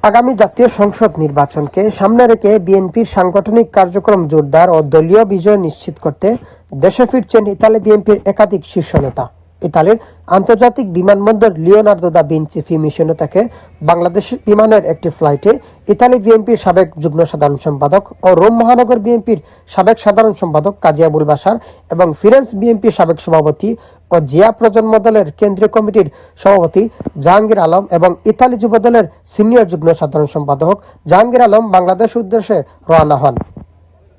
আগামী জাতীয় সংসদ নির্বাচনকে সামনে রেখে বিএনপির সাংগঠনিক কার্যক্রম জোরদার ও দলীয় বিজয় নিশ্চিত করতে দেশে ফিরছেন ইতালি বিএনপির একাধিক শীর্ষ নেতা। ইতালির আন্তর্জাতিক বিমানবন্দর লিওনার্দো দা ভিঞ্চি মিশনে থেকে বাংলাদেশ বিমানের একটি ফ্লাইটে ইতালি বিএনপির সাবেক যুগ্ম সাধারণ সম্পাদক ও রোম মহানগর বিএনপির সাবেক সাধারণ সম্পাদক কাজী আবুল বাশার এবং ফিরেন্স বিএনপির সাবেক সভাপতি ও জিয়া প্রজন্ম দলের কেন্দ্রীয় কমিটির সভাপতি জাহাঙ্গীর আলম এবং ইতালি যুব দলের সিনিয়র যুগ্ম সাধারণ সম্পাদক জাহাঙ্গীর আলম বাংলাদেশ উদ্দেশ্যে রওনা হন।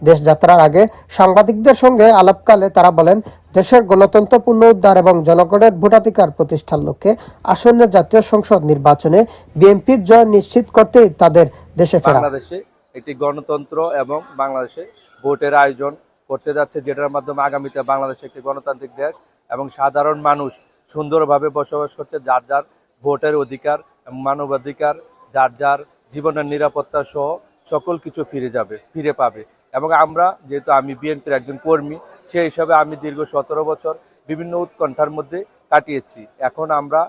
দেশযাত্রার আগে সাংবাদিকদের সঙ্গে আলাপকালে তারা বলেন, দেশের গণতন্ত্র পুনরুদ্ধার এবং জনগণের ভোটাধিকার প্রতিষ্ঠার লক্ষ্যে আসন্ন জাতীয় সংসদ নির্বাচনে বিএনপির জয় নিশ্চিত করতেই তাদের দেশে ফেরা। বাংলাদেশে একটি গণতন্ত্র এবং বাংলাদেশে ভোটের আয়োজন করতে যাচ্ছে, যেটার মাধ্যমে আগামীতে বাংলাদেশ একটি গণতান্ত্রিক দেশ এবং সাধারণ মানুষ সুন্দরভাবে বসবাস করতে যার যার ভোটের অধিকার, মানবাধিকার, যার যার জীবনের নিরাপত্তা সহ সকল কিছু ফিরে পাবে। এবং আমরা যেহেতু আমি বিএনপির একজন কর্মী, সেই হিসাবে আমি দীর্ঘ 17 বছর বিভিন্ন উৎকণ্ঠার মধ্যে কাটিয়েছি। এখন আমরা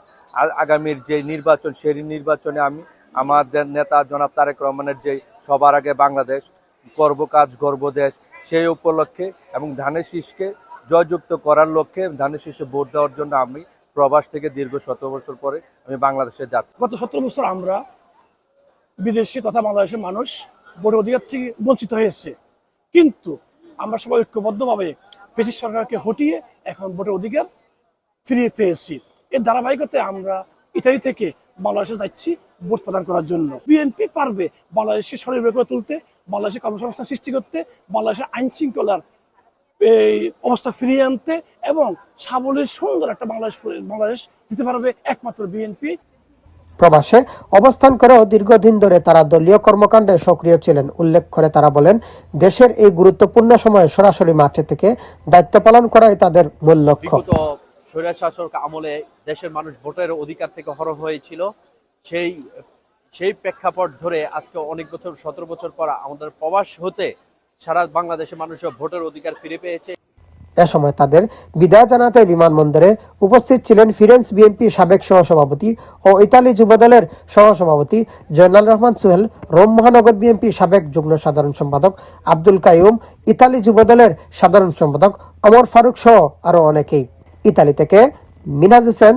আগামীর যে নির্বাচন, সেই নির্বাচনে আমি আমাদের নেতা জনাব তারেক রহমানের যে সবার আগে বাংলাদেশ করব কাজ গর্ব দেশ, সেই উপলক্ষে এবং ধানের শীষকে জয়যুক্ত করার লক্ষ্যে ধানের শীষে ভোট দেওয়ার জন্য আমি প্রবাস থেকে দীর্ঘ 17 বছর পরে আমি বাংলাদেশে যাচ্ছি। গত 17 বছর আমরা বিদেশি তথা বাংলাদেশের মানুষ ভোটের অধিকার থেকে বঞ্চিত হয়েছে, কিন্তু আমরা সবাই ঐক্যবদ্ধভাবে ফ্যাসিস্ট সরকারকে হটিয়ে এখন ভোটের অধিকার ফিরিয়ে পেয়েছি। এর ধারাবাহিকতায় আমরা ইতালি থেকে বাংলাদেশে যাচ্ছি ভোট প্রদান করার জন্য। বিএনপি পারবে বাংলাদেশকে স্বনির্ভর করে তুলতে, বাংলাদেশের কর্মসংস্থান সৃষ্টি করতে, বাংলাদেশের আইন শৃঙ্খলার এই অবস্থা ফিরিয়ে আনতে এবং সাবলীল সুন্দর একটা বাংলাদেশ দিতে পারবে একমাত্র বিএনপি। প্রবাসে অবস্থান করেও দীর্ঘদিন ধরে তারা দলীয় কর্মকাণ্ডে সক্রিয় ছিলেন উল্লেখ করে তারা বলেন, দেশের এই গুরুত্বপূর্ণ সময়ে সরাসরি মাঠে থেকে দায়িত্ব পালন করাই তাদের মূল লক্ষ্য। স্বৈরশাসক আমলে দেশের মানুষ ভোটের অধিকার থেকে হরণ হয়েছিল, সেই প্রেক্ষাপট ধরে আজকে অনেক বছর 17 বছর পর আমাদের প্রবাস হতে সারা বাংলাদেশের মানুষ ভোটের অধিকার ফিরে পেয়েছে। এ সময় তাদের বিদায় জানাতে বিমানবন্দরে উপস্থিত ছিলেন ফিরেন্স বিএনপির সাবেক সহসভাপতি ও ইতালি যুবদলের সহসভাপতি জয়নাল রহমান সোহেল, রোম মহানগর বিএনপির সাবেক যুগ্ম সাধারণ সম্পাদক আব্দুল কাইয়ুম, ইতালি যুবদলের সাধারণ সম্পাদক ওমর ফারুক সহ আরো অনেকেই। ইতালি থেকে মিনাজ হোসেন,